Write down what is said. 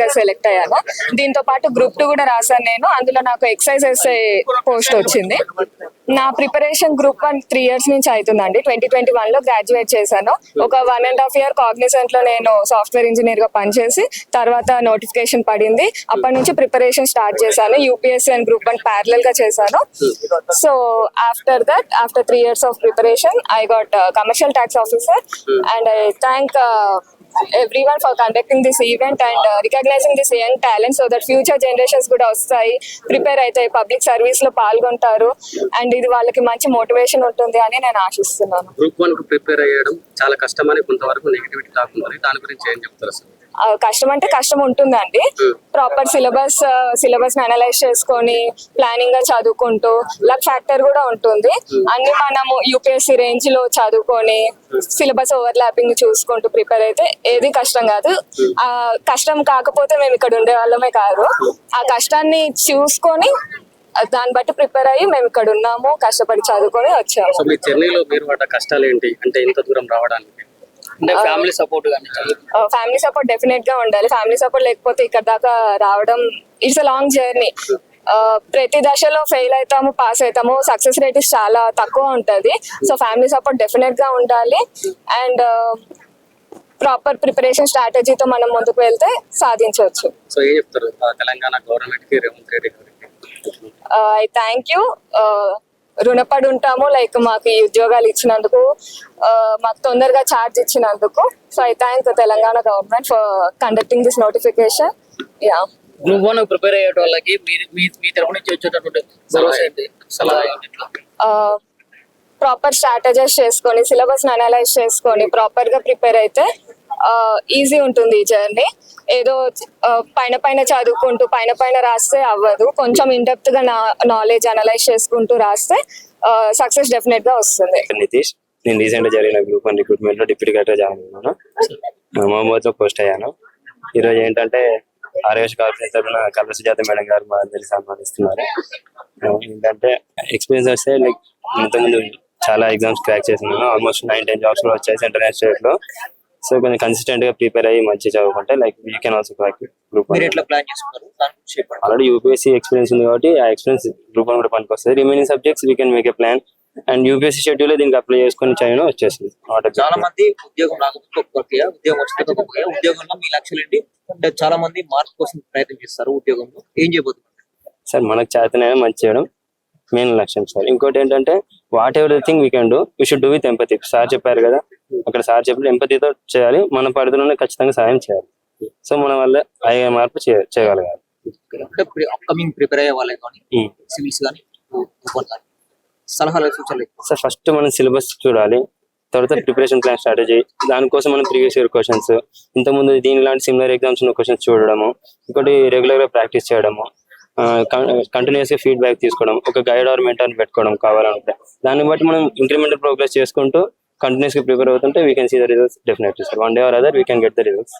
గా సెలెక్ట్ అయ్యాను. దీంతో పాటు గ్రూప్ 2 కూడా రాశాను నేను. అందులో నాకు ఎక్సైజ్ ఎస్ఐ పోస్ట్ వచ్చింది. నా ప్రిపరేషన్ గ్రూప్ 1 3 years నుంచి అవుతుందండి. 2021 లో గ్రాడ్యుయేట్ చేశాను. ఒక 1.5 year కాగ్నిజెంట్ లో నేను సాఫ్ట్వేర్ ఇంజనీర్ గా పనిచేసి తర్వాత నోటిఫికేషన్ పడింది. అప్పటి నుంచి ప్రిపరేషన్ స్టార్ట్ చేశాను. యూపీఎస్సీ అండ్ గ్రూప్ 1 ప్యారలల్ గా చేశాను. So after 3 years of preparation I got commercial tax officer, and I thank everyone for conducting this event and recognizing this young talent so that future generations కూడా వస్తాయి, prepare అవుతాయి, public service లో పాల్గొంటారు, and ఇది వాళ్ళకి మంచి motivation ఉంటుంది అని నేను ఆశిస్తున్నాను. గ్రూప్ 1 కు ప్రిపేర్ అయ్యడం చాలా కష్టమని కొంతవరకు నెగటివిటీ టాక్ దాని గురించి ఏం చెప్తారు సార్? కష్టం అంటే కష్టం ఉంటుందండి. ప్రాపర్ సిలబస్ అనలైజ్ చేసుకొని ప్లానింగ్ గా చదువుకుంటూ లక్ ఫ్యాక్టర్ కూడా ఉంటుంది. అన్ని మనము యూపీఎస్సీ రేంజ్ లో చదువుకొని సిలబస్ ఓవర్లాపింగ్ చూసుకుంటూ ప్రిపేర్ అయితే ఏది కష్టం కాదు. ఆ కష్టం కాకపోతే మేము ఇక్కడ ఉండే వాళ్ళమే కాదు. ఆ కష్టాన్ని చూసుకొని దాన్ని బట్టి ప్రిపేర్ అయ్యి మేము ఇక్కడ ఉన్నాము, కష్టపడి చదువుకొని వచ్చాము. మీ జర్నీలో మీరు పడ్డ కష్టాలు ఏంటి అంటే ఇంత దూరం రావడానికి? ఫ్యామిలీ సపోర్ట్ డెఫినెట్ గా ఉండాలి. ఫ్యామిలీ సపోర్ట్ లేకపోతే ఇక్కడ దాకా రావడం ఇట్స్ అ లాంగ్ జర్నీ. ప్రతి దశలో ఫెయిల్ అవుతాము, పాస్ అవుతాము, సక్సెస్ రేట్ చాలా తక్కువ ఉంటది. సో ఫ్యామిలీ సపోర్ట్ డెఫినెట్ గా ఉండాలి అండ్ ప్రాపర్ ప్రిపరేషన్ స్ట్రాటజీతో మనం ముందుకు వెళ్తే సాధించవచ్చు. సో ఏం చెప్తారు తెలంగాణ గవర్నమెంట్ కి, రేవంత్ రెడ్డి గారికి? I thank you. రుణపడి ఉంటాము, లైక్ మాకు ఈ ఉద్యోగాలు ఇచ్చినందుకు, మాకు తొందరగా ఛార్జ్ ఇచ్చినందుకు. So I thank Telangana government for conducting this notification. Yeah, group 1 prepare అయ్యే వాళ్ళకి మీ తరపు నుంచి వచ్చేటటువంటి సలహా ఏంటి? ప్రాపర్ స్ట్రాటజైజ్ చేసుకొని సిలబస్ అనలైజ్ చేసుకొని ప్రాపర్ గా ప్రిపేర్ అయితే ఈజీ ఉంటుంది ఈ జర్నీ. ఏదో పైన చదువుకుంటూ పైన రాస్తే అవ్వదు. కొంచెం ఇన్డెప్త్ గా నాలెడ్జ్ అనలైజ్ చేసుకుంటూ రాస్తే సక్సెస్ డెఫినెట్ గా వస్తుంది. నితీష్, నేను రీసెంట్ గా జరిగిన గ్రూప్ 1 రిక్రూట్మెంట్ లో డిప్యూటీ కలెక్టర్ జాయిన్ అయ్యాను. మహమ్మద్ లో పోస్ట్ అయ్యాను. ఈరోజు ఏంటంటే ఆర్ఎస్ కార్పొరేషన్ తరఫున కల్వ సుజాత మేడం గారు మా అందరి సన్మానిస్తున్నారు. ఏంటంటే ఎక్స్పీరియన్స్ వస్తే లైక్ ఇంతకుముందు చాలా ఎగ్జామ్స్ క్రాక్ చేస్తున్నాను. ఆల్మోస్ట్ 9-10 జాబ్స్ కూడా వచ్చాయి సెంట్రల్ అండ్ స్టేట్ లో. సో కొంచెం కన్సిస్టెంట్ గా ప్రిపేర్ అయ్యి మంచి చదువుకుంటే like you can also crack group 1. Already UPSC experience ఉంది కాబట్టి ఆ ఎక్స్పీరియన్స్ గ్రూప్ 1 కూడా పనికొస్తుంది. Remaining subjects we can make a plan and UPSC schedule దీనికి అప్లై చేసుకుని చదివిన వచ్చేసింది. చాలా మంది ఉద్యోగం రాకపోతే ఉద్యోగం వస్తే ఉద్యోగంలో మీ లక్ష్యాలు ఏంటి అంటే చాలా మంది మార్క్ కోసం ప్రయత్నం చేస్తారు. ఉద్యోగంలో ఏం చేయబోతున్నారు సార్? మనకు చేతనైనా మంచి చేయడం మెయిన్ లక్ష్యం సార్. ఇంకోటి ఏంటంటే what ever thing we can do, we should do with empathy. Sir చెప్పారు కదా, అక్కడ సార్ చెప్పిన ఎంపతితో చేయాలి. మన పరిధిలోనే ఖచ్చితంగా సాయం చేయాలి. సో మన వల్ల అయ్యే మార్పు చేయగలగాలి. అంటే అప్కమింగ్ ప్రిపేర్ అయ్యే వాళ్ళే కానీ సివిల్స్ కానీ సలహాలు సూచనలు సార్, ఫస్ట్ మనం సిలబస్ చూడాలి, తర్వాత ప్రిపరేషన్ ప్లాన్ స్ట్రాటజీ, దానికోసం మనం ప్రీవియస్ ఇయర్ క్వశ్చన్స్, ఇంతకుముందు దీని లాంటి సిమిలర్ ఎగ్జామ్స్ ఉన్న క్వశ్చన్స్ చూడడము, ఇంకోటి రెగ్యులర్ గా ప్రాక్టీస్ చేయడము, కంటిన్యూస్ గా ఫీడ్బ్యాక్ తీసుకోవడం, ఒక గైడ్ ఆర్ మెంటర్ పెట్టుకోవడం కావాలంటే. దాన్ని బట్టి మనం ఇంక్రిమెంటల్ ప్రోగ్రెస్ చేసుకుంటూ కంటిన్యూస్ గా ప్రిపేర్ అవుతుంటే we can see the results definitely sir. One day or other we can get the results.